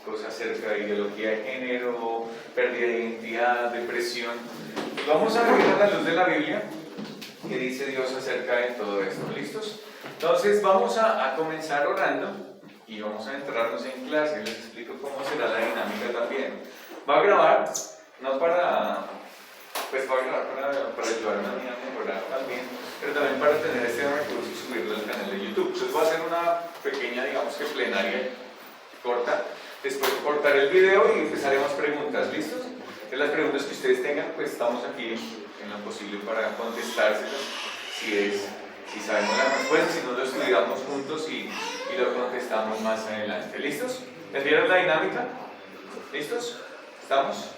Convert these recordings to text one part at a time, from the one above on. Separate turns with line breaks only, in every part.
cosas acerca de ideología de género, pérdida de identidad, depresión. Vamos a ver a la luz de la Biblia qué dice Dios acerca de todo esto. ¿Listos? Entonces vamos a comenzar orando y vamos a entrarnos en clase. Les explico cómo será la dinámica también. Va a grabar, no para, pues va a grabar para ayudarme a mí a mejorar también, pero también para tener este recurso y subirlo al canal de YouTube. Entonces va a ser una pequeña, digamos que plenaria corta. Después cortar el video y empezaremos preguntas. ¿Listos? Entonces las preguntas que ustedes tengan, pues estamos aquí en lo posible para contestárselas si sabemos la respuesta, si no lo estudiamos juntos y lo contestamos más adelante. ¿Listos? ¿Entendieron la dinámica? ¿Listos? ¿Estamos?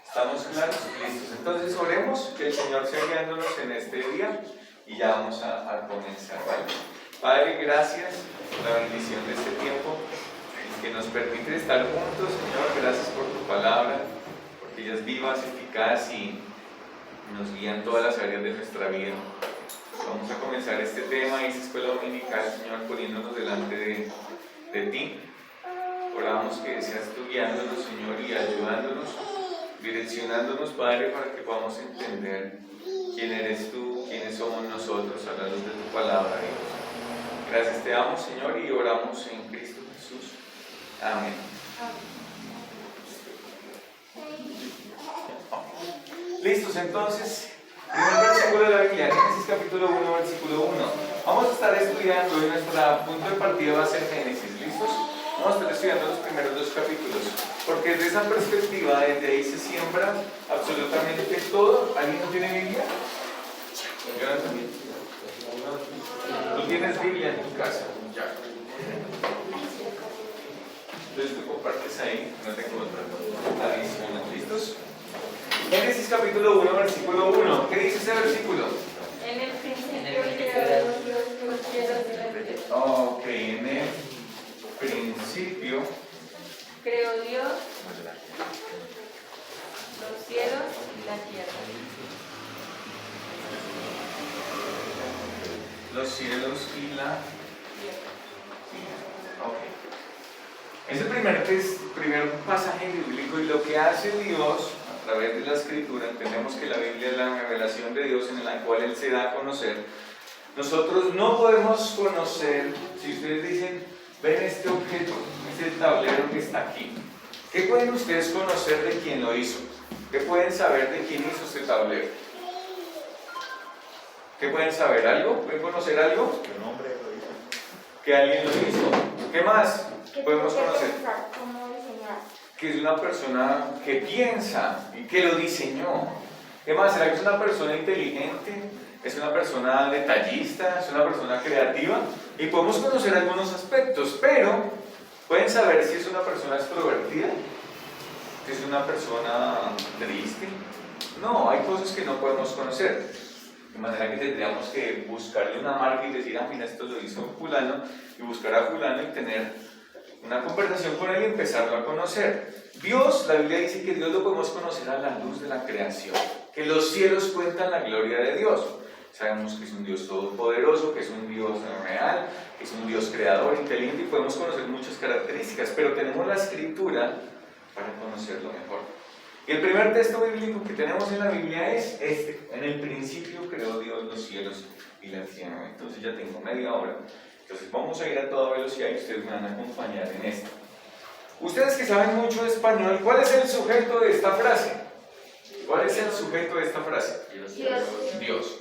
¿Estamos claros? ¿Listos? Entonces oremos, que el Señor sea guiándonos en este día y ya vamos a comenzar, ¿vale? Padre, gracias por la bendición de este tiempo que nos permite estar juntos. Señor, gracias por tu palabra, porque ella es viva, eficaz y nos guía en todas las áreas de nuestra vida. Vamos a comenzar este tema, esta escuela dominical, Señor, poniéndonos delante de ti. Oramos que seas tú guiándonos, Señor, y ayudándonos, direccionándonos, Padre, para que podamos entender quién eres tú, quiénes somos nosotros a la luz de tu palabra, Dios. Gracias te damos, Señor, y oramos en Cristo Jesús. Amén. Listos, entonces, primer versículo de la Biblia, Génesis capítulo 1, versículo 1. Vamos a estar estudiando, y nuestro punto de partida va a ser Génesis, ¿listos? Vamos a estar estudiando los primeros dos capítulos, porque desde esa perspectiva, desde ahí se siembra absolutamente todo. ¿Alguien no tiene Biblia? Jonathan, ¿tú tienes Biblia en tu casa? Ya. Entonces tú compartes ahí, no te encuentro adicional. ¿Listos? Génesis capítulo 1, versículo 1. ¿Qué dice ese versículo?
En el principio creó Dios los cielos y la tierra.
Ok, en el principio
Creó Dios los cielos y la tierra.
los cielos y la
Tierra.
tierra. Ok. Es el primer pasaje bíblico y lo que hace Dios a través de la escritura, entendemos que la Biblia es la revelación de Dios en la cual Él se da a conocer. Nosotros no podemos conocer, si ustedes dicen, ven este objeto, este tablero que está aquí. ¿Qué pueden ustedes conocer de quién lo hizo? ¿Qué pueden saber de quién hizo este tablero? ¿Qué pueden saber? ¿Algo? ¿Pueden conocer algo?
¿Qué nombre lo hizo?
Que alguien lo hizo. ¿Qué más podemos conocer?
¿Cómo diseñar?
Que es una persona que piensa y que lo diseñó. ¿Qué más? ¿Será que es una persona inteligente? ¿Es una persona detallista? ¿Es una persona creativa? Y podemos conocer algunos aspectos, pero ¿pueden saber si es una persona extrovertida? ¿Si es una persona triste? No, hay cosas que no podemos conocer. De manera que tendríamos que buscarle una marca y decir, ah, mira, esto lo hizo fulano, y buscar a fulano y tener una conversación con él y empezarlo a conocer. Dios, la Biblia dice que Dios lo podemos conocer a la luz de la creación, que los cielos cuentan la gloria de Dios. Sabemos que es un Dios todopoderoso, que es un Dios real, que es un Dios creador, inteligente, y podemos conocer muchas características, pero tenemos la escritura para conocerlo mejor. Y el primer texto bíblico que tenemos en la Biblia es este: en el principio creó Dios los cielos y la tierra. Entonces ya tengo media hora. Entonces vamos a ir a toda velocidad y ustedes me van a acompañar en esto. Ustedes que saben mucho de español, ¿cuál es el sujeto de esta frase? ¿Cuál es el sujeto de esta frase? Dios.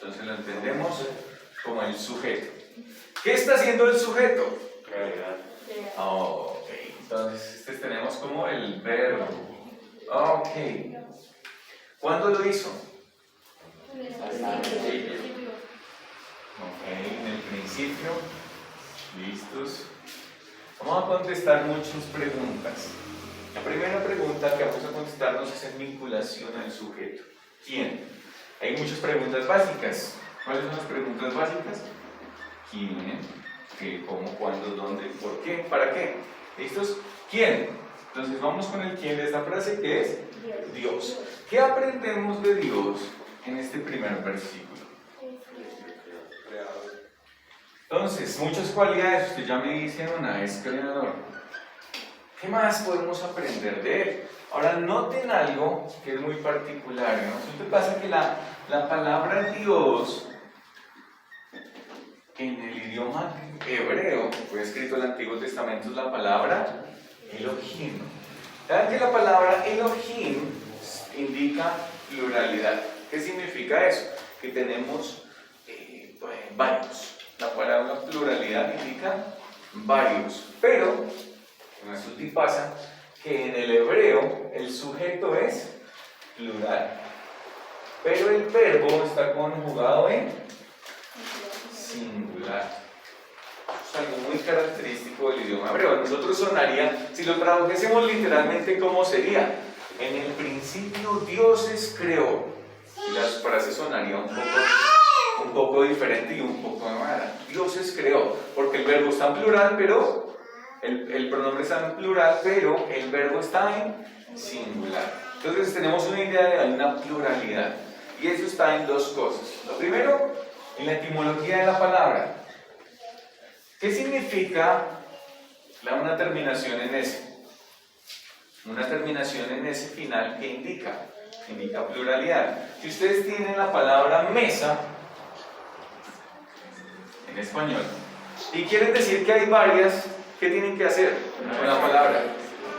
Entonces lo entendemos como el sujeto. ¿Qué está haciendo el sujeto? Ok, entonces tenemos como el verbo. Ok. ¿Cuándo lo hizo? Ok, en el principio. Listos. Vamos a contestar muchas preguntas. La primera pregunta que vamos a contestarnos es en vinculación al sujeto. ¿Quién? Hay muchas preguntas básicas. ¿Cuáles son las preguntas básicas? ¿Quién? ¿Qué? ¿Cómo? ¿Cuándo? ¿Dónde? ¿Por qué? ¿Para qué? ¿Listos? ¿Quién? Entonces vamos con el quién de esta frase, que es Dios. ¿Qué aprendemos de Dios en este primer versículo? Entonces, muchas cualidades, usted ya me dice una, es creador. ¿Qué más podemos aprender de él? Ahora, noten algo que es muy particular, ¿no? Siempre pasa que la palabra Dios en el idioma hebreo, fue escrito en el Antiguo Testamento, es la palabra Elohim. ¿Saben que la palabra Elohim indica pluralidad? ¿Qué significa eso? Que tenemos varios. La palabra pluralidad indica varios. Pero, resulta y pasa que en el hebreo el sujeto es plural. Pero el verbo está conjugado en singular. Es algo muy característico del idioma hebreo. A nosotros sonaría, si lo tradujésemos literalmente, ¿cómo sería? En el principio Dioses creó. Y las frases sonarían un poco diferente y un poco rara. Dioses creó, porque el verbo está en plural, pero el pronombre está en plural, pero el verbo está en singular. Entonces tenemos una idea de una pluralidad. Y eso está en dos cosas. Lo primero, en la etimología de la palabra. ¿Qué significa una terminación en S? Una terminación en S final, ¿qué indica? Indica pluralidad. Si ustedes tienen la palabra mesa en español y quieren decir que hay varias, ¿qué tienen que hacer con la palabra?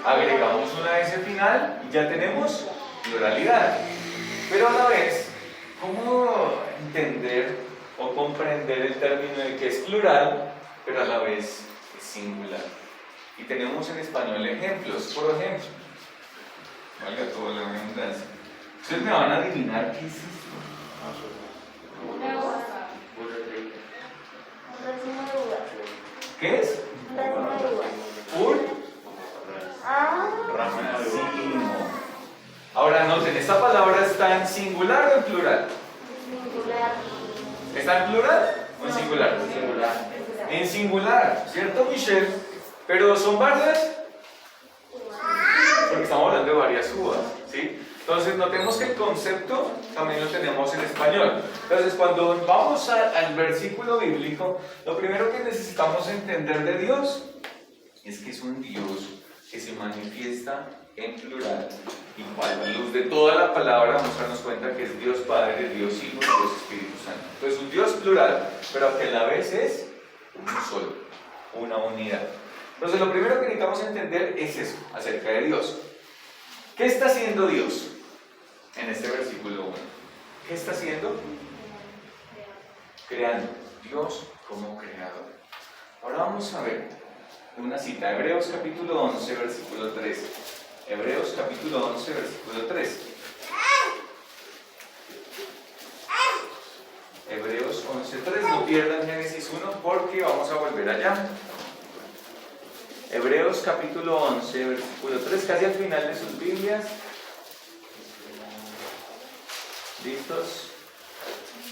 Agregamos una S final y ya tenemos pluralidad. Pero a la vez, ¿cómo entender o comprender el término de que es plural, pero a la vez es singular? Y tenemos en español ejemplos. Por ejemplo, valga toda la redundancia, ustedes me van a adivinar qué es esto.
Una uva.
¿Qué es? Un racimo. Ahora noten, ¿esta palabra está en singular o en plural? ¿Está en plural o en singular? En singular, ¿cierto, Michelle? Pero son varias, porque estamos hablando de varias uvas, ¿sí? Entonces notemos que el concepto también lo tenemos en español. Entonces cuando vamos al versículo bíblico, lo primero que necesitamos entender de Dios es que es un Dios que se manifiesta en plural. Y a la luz de toda la palabra vamos a darnos cuenta que es Dios Padre, Dios Hijo y Dios Espíritu Santo. Entonces un Dios plural, pero que a la vez es uno solo, una unidad. Entonces lo primero que necesitamos entender es eso, acerca de Dios. ¿Qué está haciendo Dios en este versículo 1? ¿Qué está haciendo? Creando. Dios como creador. Ahora vamos a ver una cita. Hebreos capítulo 11, versículo 3. Hebreos capítulo 11, versículo 3. Hebreos 11:3. No pierdan Génesis 1 porque vamos a volver allá. Hebreos capítulo 11, versículo 3, casi al final de sus Biblias. ¿Listos?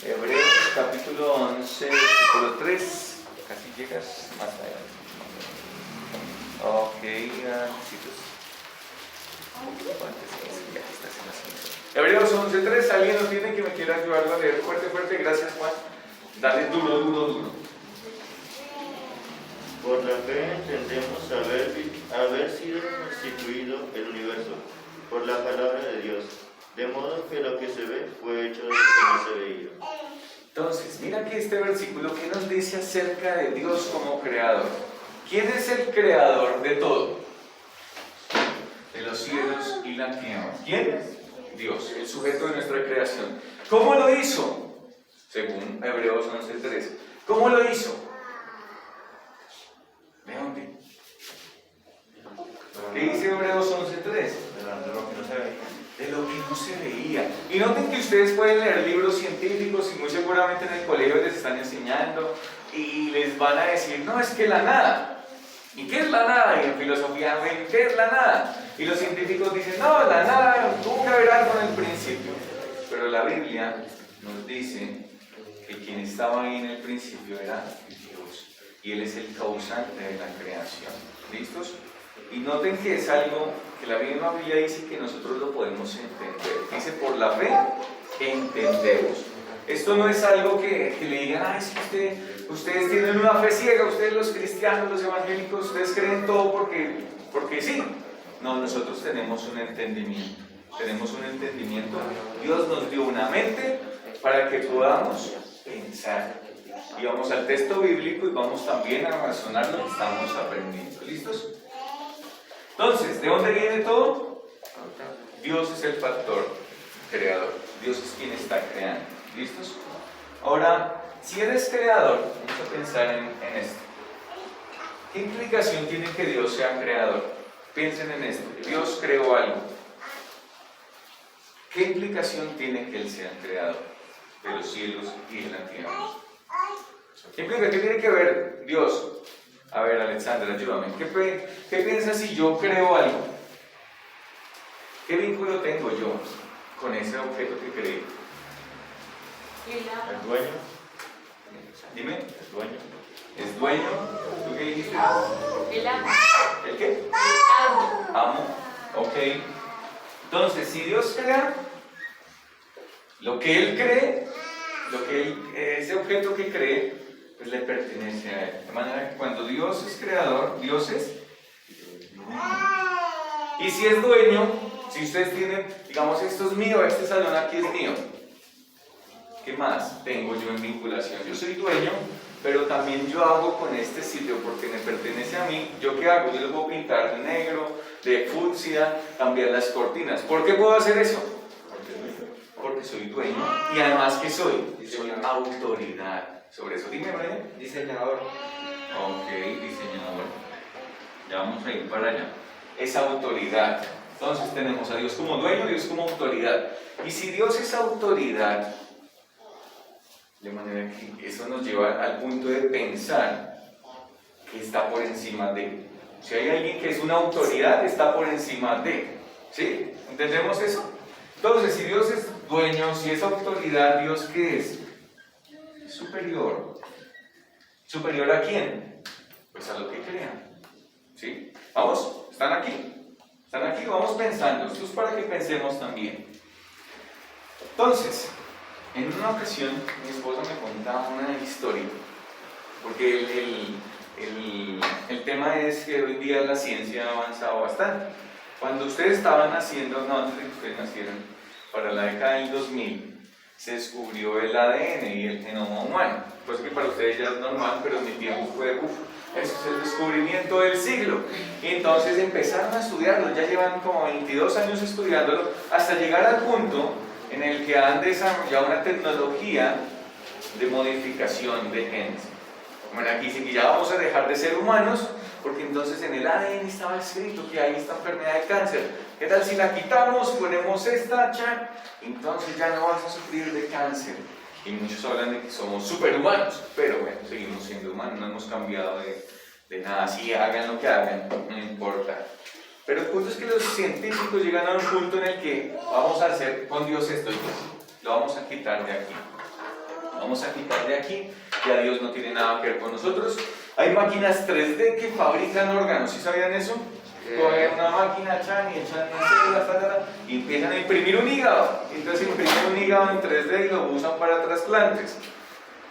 Hebreos capítulo 11, versículo 3. Casi llegas más adelante. Ok, necesitos. Hebreos 11:3. ¿Alguien lo tiene que me quiera ayudarlo a leer? Fuerte, fuerte. Gracias, Juan. Dale duro, duro, duro.
Por la fe entendemos haber sido constituido el universo por la palabra de Dios, de modo que lo que se ve fue hecho de lo que no se veía.
Entonces, mira que este versículo que nos dice acerca de Dios como creador. ¿Quién es el creador de todo? De los cielos y la tierra. ¿Quién? Dios, el sujeto de nuestra creación. ¿Cómo lo hizo? Según Hebreos 11:3. ¿Cómo lo hizo? ¿De dónde? ¿Qué dice Hebreos 11:3? De lo que no se veía. Y noten que ustedes pueden leer libros científicos y muy seguramente en el colegio les están enseñando y les van a decir, no, es que la nada. ¿Y qué es la nada? Y en filosofía ven, ¿qué es la nada? Y los científicos dicen, no, la nada tuvo que haber algo en el principio. Pero la Biblia nos dice que quien estaba ahí en el principio era Dios. Y Él es el causante de la creación. ¿Listos? Y noten que es algo que la misma Biblia dice que nosotros lo podemos entender. Dice, por la fe entendemos. Esto no es algo que le digan, ay, es que ustedes tienen una fe ciega, ustedes los cristianos, los evangélicos, ustedes creen todo porque porque sí. No, nosotros tenemos un entendimiento. Tenemos un entendimiento. Dios nos dio una mente para que podamos pensar. Y vamos al texto bíblico y vamos también a razonar lo que estamos aprendiendo. ¿Listos? Entonces, ¿de dónde viene todo? Dios es el factor creador. Dios es quien está creando. ¿Listos? Ahora, si eres creador, vamos a pensar en esto. ¿Qué implicación tiene que Dios sea creador? Piensen en esto. Dios creó algo. ¿Qué implicación tiene que Él sea el creador de los cielos y de la tierra? ¿Qué implica? ¿Qué tiene que ver Dios? A ver, Alexandra, ayúdame. ¿Qué piensas si yo creo algo? ¿Qué vínculo tengo yo con ese objeto que creé?
El dueño.
Dime.
El dueño.
¿Es dueño? ¿Tú qué dijiste?
El amo.
¿El qué?
El amo.
Amo. Ok. Entonces, si Dios crea, lo que Él cree, ese objeto que cree, pues le pertenece a Él. De manera que cuando Dios es creador, Dios es dueño. Y si es dueño, si ustedes tienen, digamos, esto es mío, este salón aquí es mío, ¿qué más tengo yo en vinculación? Yo soy dueño, pero también yo hago con este sitio porque me pertenece a mí. ¿Yo qué hago? Yo le puedo pintar de negro, de fucsia, cambiar las cortinas. ¿Por qué puedo hacer eso? Porque soy dueño y además que soy autoridad sobre eso. Dime, Brian.
Diseñador.
Ok, diseñador. Ya vamos a ir para allá. Es autoridad. Entonces tenemos a Dios como dueño, Dios como autoridad. Y si Dios es autoridad, de manera que eso nos lleva al punto de pensar que está por encima de. Si hay alguien que es una autoridad, está por encima de. ¿Sí? ¿Entendemos eso? Entonces, si Dios es dueño, si es autoridad, ¿Dios qué es? Es superior. ¿Superior a quién? Pues a lo que crean. ¿Sí? ¿Vamos? ¿Están aquí? ¿Están aquí? Vamos pensando. Esto es para que pensemos también. Entonces, en una ocasión, mi esposa me contaba una historia, porque el tema es que hoy día la ciencia ha avanzado bastante. Cuando ustedes estaban naciendo, no, antes de que ustedes nacieran, para la década del 2000, se descubrió el ADN y el genoma humano. Pues que para ustedes ya es normal, pero en mi tiempo fue, eso es el descubrimiento del siglo. Y entonces empezaron a estudiarlo, ya llevan como 22 años estudiándolo, hasta llegar al punto en el que han desarrollado una tecnología de modificación de genes. Bueno, aquí dice que ya vamos a dejar de ser humanos, porque entonces en el ADN estaba escrito que hay esta enfermedad de cáncer. ¿Qué tal si la quitamos, ponemos esta, entonces ya no vas a sufrir de cáncer? Y muchos hablan de que somos superhumanos, pero bueno, seguimos siendo humanos, no hemos cambiado de nada. Si hagan lo que hagan, no importa. Pero el punto es que los científicos llegan a un punto en el que vamos a hacer con Dios esto, lo vamos a quitar de aquí. Vamos a quitar de aquí, ya Dios no tiene nada que ver con nosotros. Hay máquinas 3D que fabrican órganos, ¿sí sabían eso? Cogen una máquina, echan células, y empiezan a imprimir un hígado. Entonces imprimen un hígado en 3D y lo usan para trasplantes.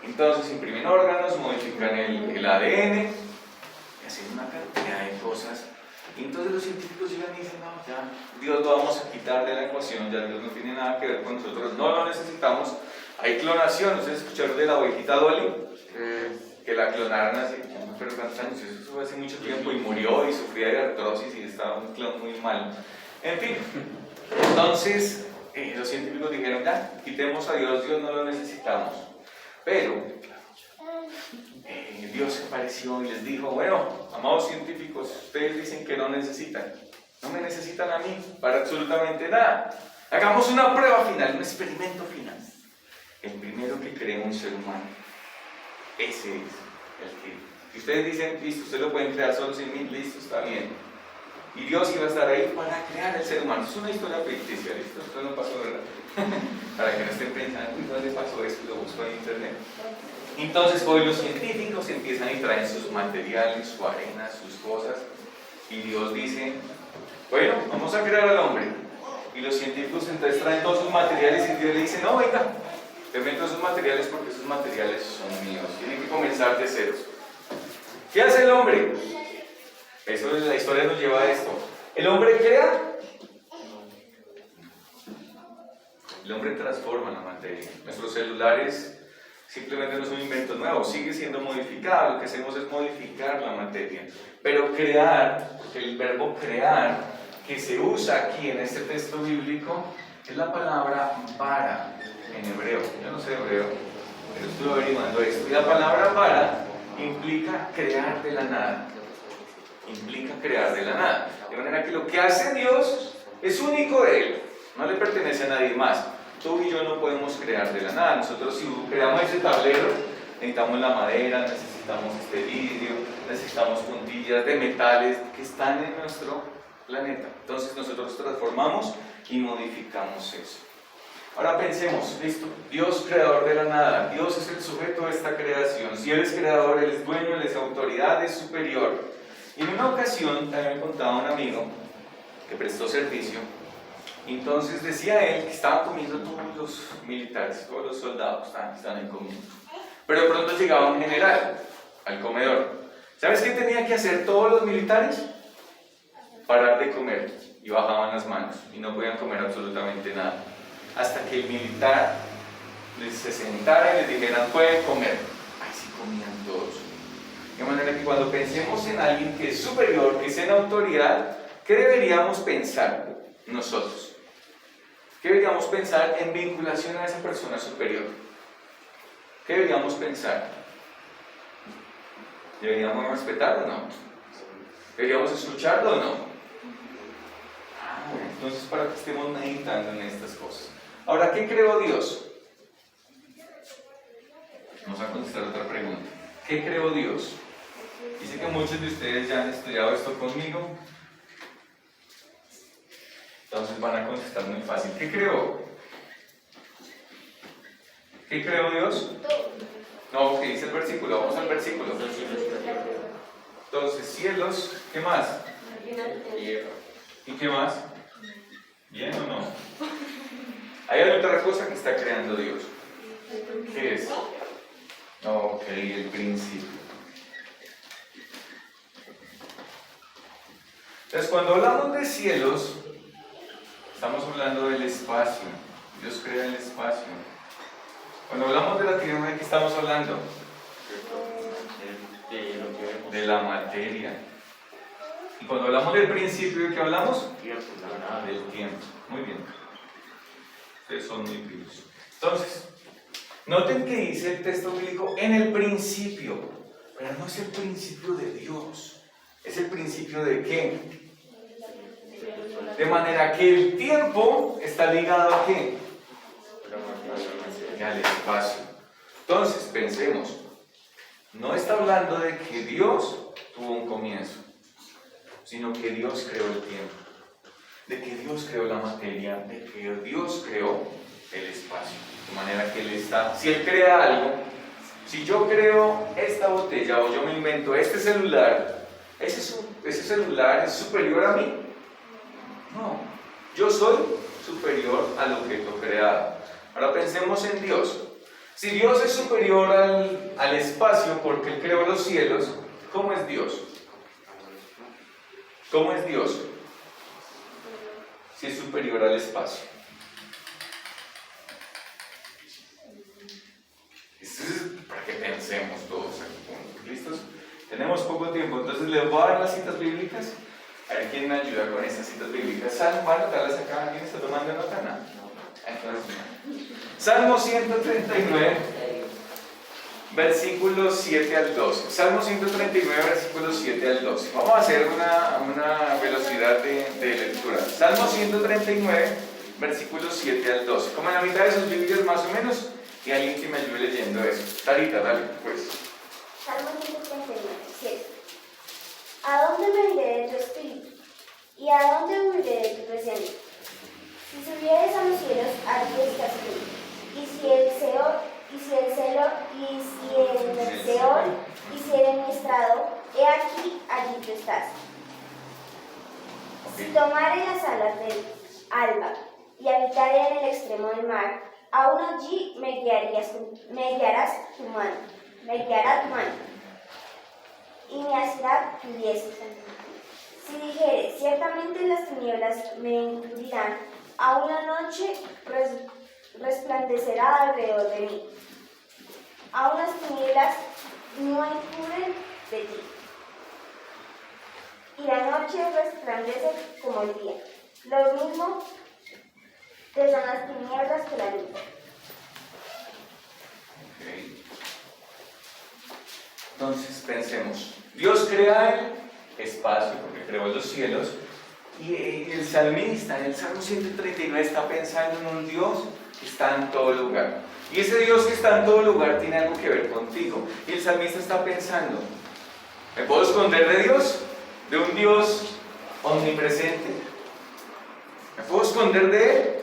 Entonces imprimen órganos, modifican el ADN, y hacen una cantidad de cosas. Y entonces los científicos llegan y dicen, no, ya, Dios lo vamos a quitar de la ecuación, ya Dios no tiene nada que ver con nosotros, no lo necesitamos. Hay clonación, ¿ustedes escucharon de la ovejita Dolly? Que la clonaron hace, no me acuerdo cuántos años, eso fue hace mucho tiempo y murió y sufría de artrosis y estaba un clon muy mal. En fin, entonces los científicos dijeron, ya, quitemos a Dios, Dios no lo necesitamos. Pero Dios se apareció y les dijo, bueno, amados científicos, ustedes dicen que no necesitan, no me necesitan a mí para absolutamente nada. Hagamos una prueba final, un experimento final. El primero que crea un ser humano, ese es el que. Si ustedes dicen, listo, ustedes lo pueden crear solo sin mí, listo, está bien. Y Dios iba a estar ahí para crear el ser humano. Es una historia ficticia, listo, esto no pasó, ¿verdad? Para que no estén pensando, uy, ¿dónde pasó esto? Lo busco en internet. Entonces hoy los científicos empiezan y traen sus materiales, su arena, sus cosas, y Dios dice, bueno, vamos a crear al hombre. Y los científicos entonces traen todos sus materiales y Dios le dice, no, venga, te meto esos materiales porque esos materiales son míos, tienen que comenzar de ceros. ¿Qué hace el hombre? Eso, la historia nos lleva a esto. ¿El hombre crea? El hombre transforma la materia. Nuestros celulares simplemente no son inventos nuevos, sigue siendo modificado. Lo que hacemos es modificar la materia. Pero crear, porque el verbo crear que se usa aquí en este texto bíblico es la palabra bara en hebreo. Yo no sé hebreo, pero estuve averiguando esto. Y la palabra bara implica crear de la nada. Implica crear de la nada. De manera que lo que hace Dios es único de Él, no le pertenece a nadie más. Tú y yo no podemos crear de la nada. Nosotros, si creamos ese tablero, necesitamos la madera, necesitamos este vidrio, necesitamos puntillas de metales que están en nuestro planeta. Entonces nosotros transformamos y modificamos eso. Ahora pensemos, listo, Dios creador de la nada, Dios es el sujeto de esta creación. Si Él es creador, Él es dueño, Él es autoridad, es superior. Y en una ocasión también me contaba un amigo que prestó servicio. Entonces decía él que estaban comiendo todos los militares, todos los soldados estaban ahí comiendo. Pero de pronto llegaba un general al comedor. ¿Sabes qué tenían que hacer todos los militares? Parar de comer, y bajaban las manos y no podían comer absolutamente nada. Hasta que el militar se sentara y les dijeran, pueden comer. Así comían todos. De manera que cuando pensemos en alguien que es superior, que es en autoridad, ¿qué deberíamos pensar nosotros? ¿Qué deberíamos pensar en vinculación a esa persona superior? ¿Qué deberíamos pensar? ¿Deberíamos respetarlo o no? ¿Deberíamos escucharlo o no? Entonces, para que estemos meditando en estas cosas. Ahora, ¿qué creó Dios? Vamos a contestar otra pregunta. ¿Qué creó Dios? Dice que muchos de ustedes ya han estudiado esto conmigo. Entonces van a contestar muy fácil. ¿Qué creó? ¿Qué creó Dios? No, ¿qué dice el versículo? Vamos al versículo. Entonces, cielos, ¿qué más? ¿Y qué más? ¿Bien o no? Hay otra cosa que está creando Dios. ¿Qué es? Ok, el principio. Entonces, cuando hablamos de cielos, estamos hablando del espacio. Dios crea el espacio. Cuando hablamos de la tierra, ¿de qué estamos hablando? De la materia. Y cuando hablamos del principio, ¿de qué hablamos? Del tiempo. Muy bien. Ustedes son muy pilos. Entonces, noten que dice el texto bíblico en el principio, pero no es el principio de Dios. ¿Es el principio de qué? De manera que el tiempo está ligado ¿a qué? Al espacio. Entonces, pensemos, no está hablando de que Dios tuvo un comienzo, sino que Dios creó el tiempo, de que Dios creó la materia, de que Dios creó el espacio. De manera que Él está, si Él crea algo, si yo creo esta botella o yo me invento este celular, ¿ese celular es superior a mí? No, yo soy superior al objeto creado. Ahora pensemos en Dios. Si Dios es superior al espacio porque Él creó los cielos, ¿cómo es Dios? ¿Cómo es Dios? Si es superior al espacio. Esto es para que pensemos todos aquí. ¿Listos? Tenemos poco tiempo, entonces les voy a dar las citas bíblicas. A ver quién me ayuda con estas citas bíblicas. ¿Van a anotarlas acá? ¿Quién está tomando nota? No. Entonces, Salmo 139, versículos 7 al 12. Salmo 139, versículos 7 al 12. Vamos a hacer una velocidad de lectura. Salmo 139, versículos 7 al 12. Como en la mitad de sus Biblias más o menos, y alguien que me ayude leyendo eso. Tarita, dale, pues.
Salmo 139, 7. ¿A dónde me iré de tu espíritu? ¿Y a dónde huiré de tu presencia? Si subieres a los cielos, allí estás tú. Y si el Seol, hiciere mi estrado, he aquí, allí tú estás. Si tomare las alas del alba y habitare en el extremo del mar, aún allí me guiará tu mano, y me asirá tu diestra. ciertamente las tinieblas me encubrirán, aún la noche resplandecerá alrededor de mí. Aún las tinieblas no encubren de ti, y la noche resplandece como el día. Lo mismo te son las tinieblas que la luz.
Okay. Entonces pensemos, Dios crea el espacio porque creó los cielos, y el salmista en el Salmo 139 está pensando en un Dios que está en todo lugar. Y ese Dios que está en todo lugar tiene algo que ver contigo. Y el salmista está pensando, ¿me puedo esconder de Dios? ¿De un Dios omnipresente? ¿Me puedo esconder de Él?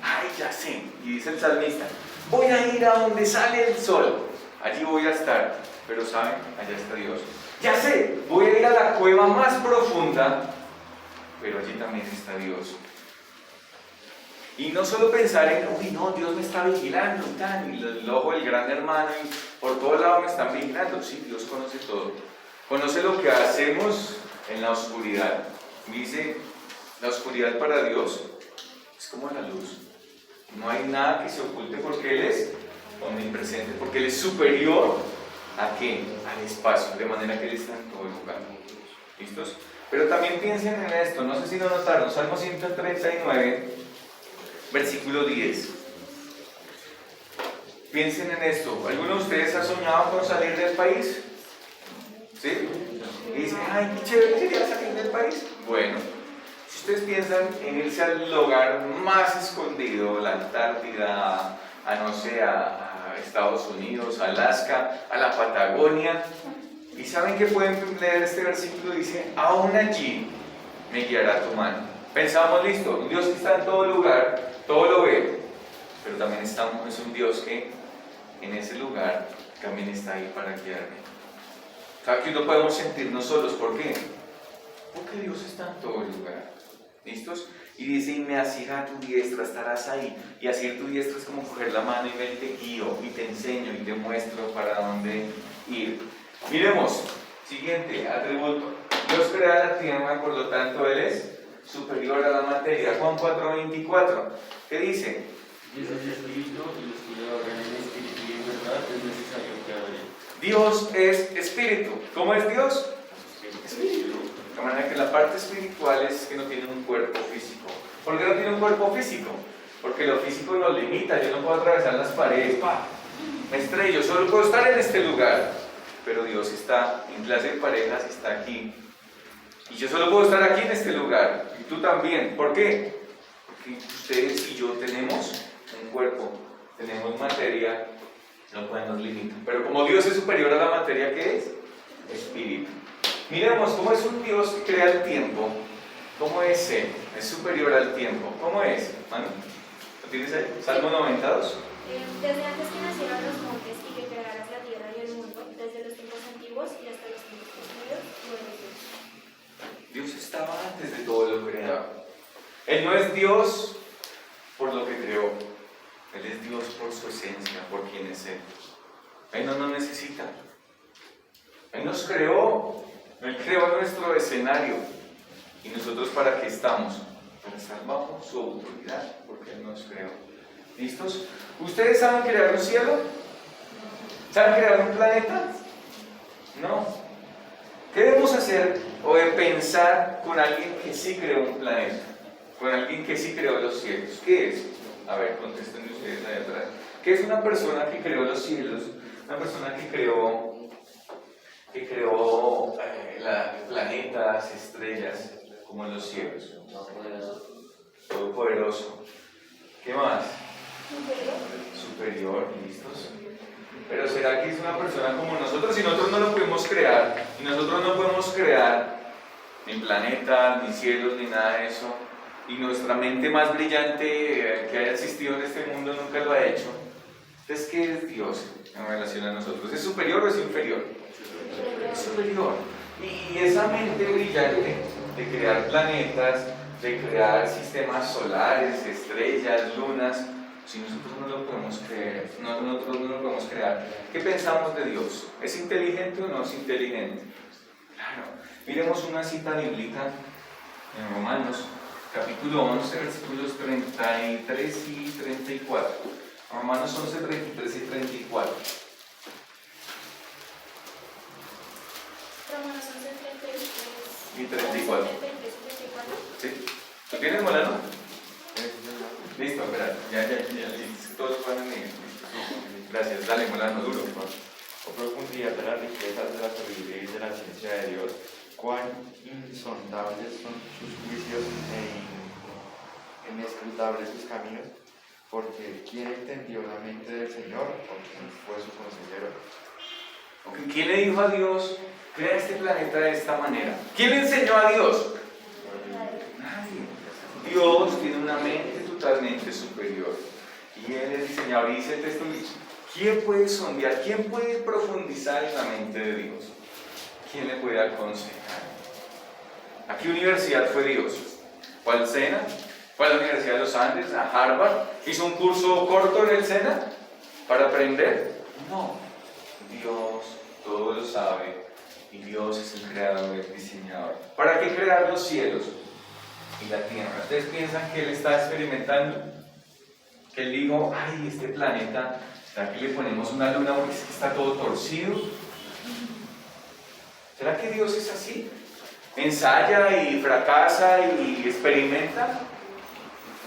Ay, ya sé. Y dice el salmista, voy a ir a donde sale el sol. Allí voy a estar. Pero ¿saben? Allá está Dios. Ya sé, voy a ir a la cueva más profunda, pero allí también está Dios. Y no solo pensar en, uy, no, Dios me está vigilando y el ojo del gran hermano y por todos lados me están vigilando. Sí, Dios conoce todo. Conoce lo que hacemos en la oscuridad. Dice, la oscuridad para Dios es como la luz. No hay nada que se oculte porque Él es omnipresente, porque Él es superior ¿a qué? Al espacio, de manera que Él está en todo lugar. ¿Listos? Pero también piensen en esto, no sé si lo notaron, Salmo 139, versículo 10. Piensen en esto, ¿alguno de ustedes ha soñado con salir del país? ¿Sí? Y dicen, ay, qué chévere sería salir del país. Bueno, si ustedes piensan en irse al lugar más escondido, la Antártida, a no sé, a Estados Unidos, a Alaska, a la Patagonia, y saben que pueden leer este versículo, dice, aún allí me guiará tu mano. Pensamos, listo, un Dios que está en todo lugar, todo lo ve, pero también es un Dios que en ese lugar también está ahí para guiarme. O sea, que no podemos sentirnos solos, ¿por qué? Porque Dios está en todo lugar. ¿Listos? Y dice, y me asirá a tu diestra, estarás ahí. Y asir tu diestra es como coger la mano y ven, te guío, y te enseño, y te muestro para dónde ir. Miremos, siguiente atributo. Dios crea la tierra, por lo tanto Él es superior a la materia. Juan 4:24. ¿Qué dice?
Dios es espíritu, y los que lo hagan en espíritu y en verdad es necesario que adoren.
Dios es espíritu. ¿Cómo es Dios? Espíritu. De manera que la parte espiritual es que no tiene un cuerpo físico. ¿Por qué no tiene un cuerpo físico? Porque lo físico nos limita. Yo no puedo atravesar las paredes, me estrello, solo puedo estar en este lugar. Pero Dios está en clase de parejas, está aquí. Y yo solo puedo estar aquí en este lugar. Y tú también. ¿Por qué? Porque ustedes y yo tenemos un cuerpo, tenemos materia, lo cual nos limita. Pero como Dios es superior a la materia, ¿qué es? Espíritu. Miremos cómo es un Dios que crea el tiempo. ¿Cómo es Él? Es superior al tiempo. ¿Cómo es? Manu, ¿lo tienes ahí? Salmo 92.
Desde antes que nacieran los montes y que crearas la tierra y el mundo, desde los tiempos antiguos y hasta los tiempos postreros, lo eres Dios.
Dios estaba antes de todo lo creado. Él no es Dios por lo que creó. Él es Dios por su esencia, por quien es Él. Él no nos necesita. Él nos creó. Él creó nuestro escenario. ¿Y nosotros para qué estamos? Para estar bajo su autoridad, porque Él nos creó. ¿Listos? ¿Ustedes saben crear un cielo? ¿Saben crear un planeta? No. ¿Qué debemos hacer o de pensar con alguien que sí creó un planeta? Con alguien que sí creó los cielos. ¿Qué es? A ver, contesten ustedes ahí atrás. ¿Qué es una persona que creó los cielos? Una persona que creó planetas, estrellas, como en los cielos. Todopoderoso. ¿Qué más? Superior, ¿listos? Pero ¿será que es una persona como nosotros? Si nosotros no lo podemos crear, y nosotros no podemos crear ni planetas, ni cielos, ni nada de eso, y nuestra mente más brillante que haya existido en este mundo nunca lo ha hecho, entonces ¿qué es Dios en relación a nosotros? ¿Es superior o es inferior? Es superior. Y esa mente brillante de crear planetas, de crear sistemas solares, estrellas, lunas, si nosotros no lo podemos creer, nosotros no lo podemos crear, ¿qué pensamos de Dios? ¿Es inteligente o no es inteligente? Claro. Miremos una cita bíblica En Romanos, capítulo 11, versículos 33 y 34. Romanos 11, 33 y 34.
Romanos 11, 33
Y 34.
33 y 34.
¿Sí? ¿Lo tienes, Molano? Listo, espera. Ya. Todos van a ir. Gracias. Dale, Molano, duro.
O profundidad de las riquezas de la sabiduría y de la ciencia de Dios, cuán insondables son sus juicios e inescrutables sus caminos, porque ¿quién entendió la mente del Señor o quién fue su consejero?
Ok, ¿quién le dijo a Dios, crea este planeta de esta manera? ¿Quién le enseñó a Dios? Nadie. Dios tiene una mente totalmente superior. Y Él es diseñador. Y dice el texto, ¿quién puede sondear? ¿Quién puede profundizar en la mente de Dios? ¿Quién le puede aconsejar? ¿A qué universidad fue Dios? ¿Fue al SENA? ¿Fue a la Universidad de los Andes? ¿A Harvard? ¿Hizo un curso corto en el SENA para aprender? No. Dios todo lo sabe y Dios es el creador, el diseñador. ¿Para qué crear los cielos y la tierra? ¿Ustedes piensan que Él está experimentando? Que Él dijo, ay, este planeta, ¿será que le ponemos una luna porque está todo torcido? ¿Será que Dios es así? ¿Ensaya y fracasa y experimenta?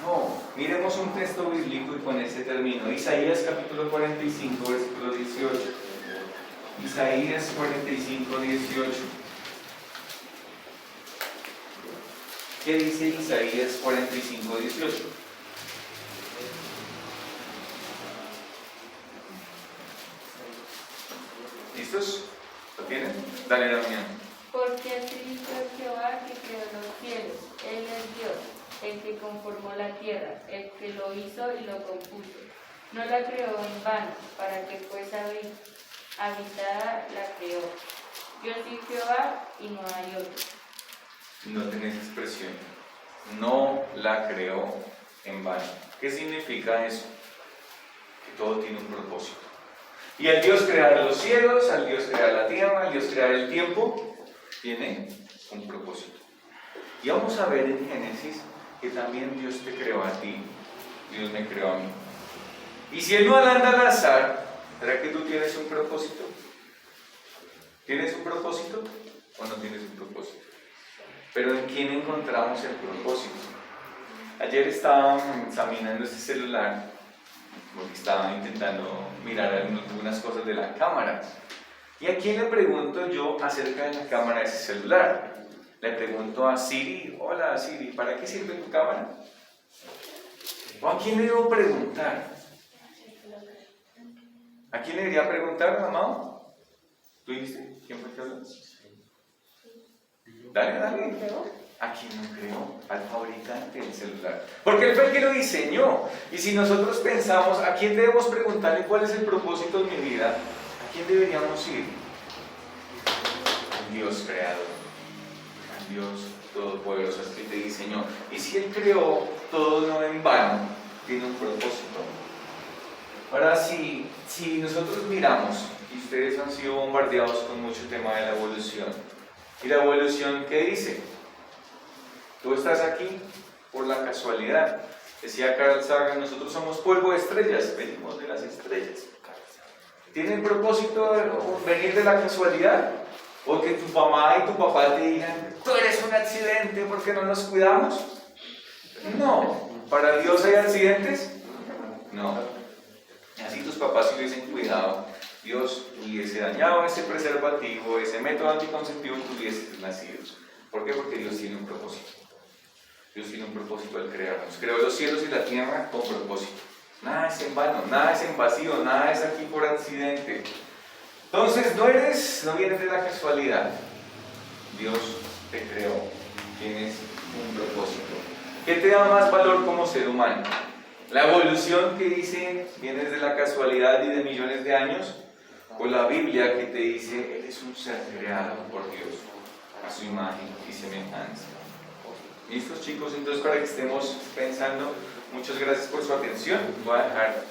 No, miremos un texto bíblico y con ese término. Isaías capítulo 45, versículo 18. Isaías 45, 18. ¿Qué dice Isaías 45, 18? ¿Listos? ¿Lo tienen? Dale, Damián.
Porque así fue Jehová que creó los cielos, Él es Dios, el que conformó la tierra, el que lo hizo y lo compuso. No la creó en vano, para que fuese habitada la creó. Yo soy Jehová y no hay otro.
No tenés expresión. No la creó en vano. ¿Qué significa eso? Que todo tiene un propósito. Y al Dios crear los cielos, al Dios crear la tierra, al Dios crear el tiempo, tiene un propósito. Y vamos a ver en Génesis que también Dios te creó a ti, Dios me creó a mí. Y si Él no anda al azar, ¿será que tú tienes un propósito? ¿Tienes un propósito o no tienes un propósito? Pero ¿en quién encontramos el propósito? Ayer estaba examinando este celular porque estaba intentando mirar algunas cosas de la cámara. ¿Y a quién le pregunto yo acerca de la cámara de ese celular? Le pregunto a Siri, hola Siri, ¿para qué sirve tu cámara? ¿O a quién le debo preguntar? ¿A quién le debería preguntar, mamá? ¿Tú dijiste? ¿Quién fue que habló? Dale. ¿A quién no creó? Al fabricante del celular. Porque él fue el que lo diseñó. Y si nosotros pensamos, ¿a quién debemos preguntarle cuál es el propósito de mi vida? ¿A quién deberíamos ir? Al Dios creador. Al Dios todopoderoso, el que te diseñó. Y si Él creó todo no en vano, tiene un propósito. Ahora, si nosotros miramos, y ustedes han sido bombardeados con mucho tema de la evolución, ¿y la evolución qué dice? Tú estás aquí por la casualidad. Decía Carl Sagan, nosotros somos polvo de estrellas, venimos de las estrellas. ¿Tiene propósito venir de la casualidad? ¿O que tu mamá y tu papá te digan, tú eres un accidente porque no nos cuidamos? No. ¿Para Dios hay accidentes? No. Así tus papás si hubiesen cuidado, Dios hubiese dañado ese preservativo, ese método anticonceptivo y tú hubieses nacido. ¿Por qué? Porque Dios tiene un propósito. Dios tiene un propósito al crearnos. Creó los cielos y la tierra con propósito. Nada es en vano, nada es en vacío, nada es aquí por accidente. Entonces no vienes de la casualidad. Dios te creó. Tienes un propósito. ¿Qué te da más valor como ser humano? ¿La evolución que dice vienes de la casualidad y de millones de años? ¿O la Biblia que te dice eres un ser creado por Dios a su imagen y semejanza? ¿Listos, chicos? Entonces, para que estemos pensando, muchas gracias por su atención. Voy a dejar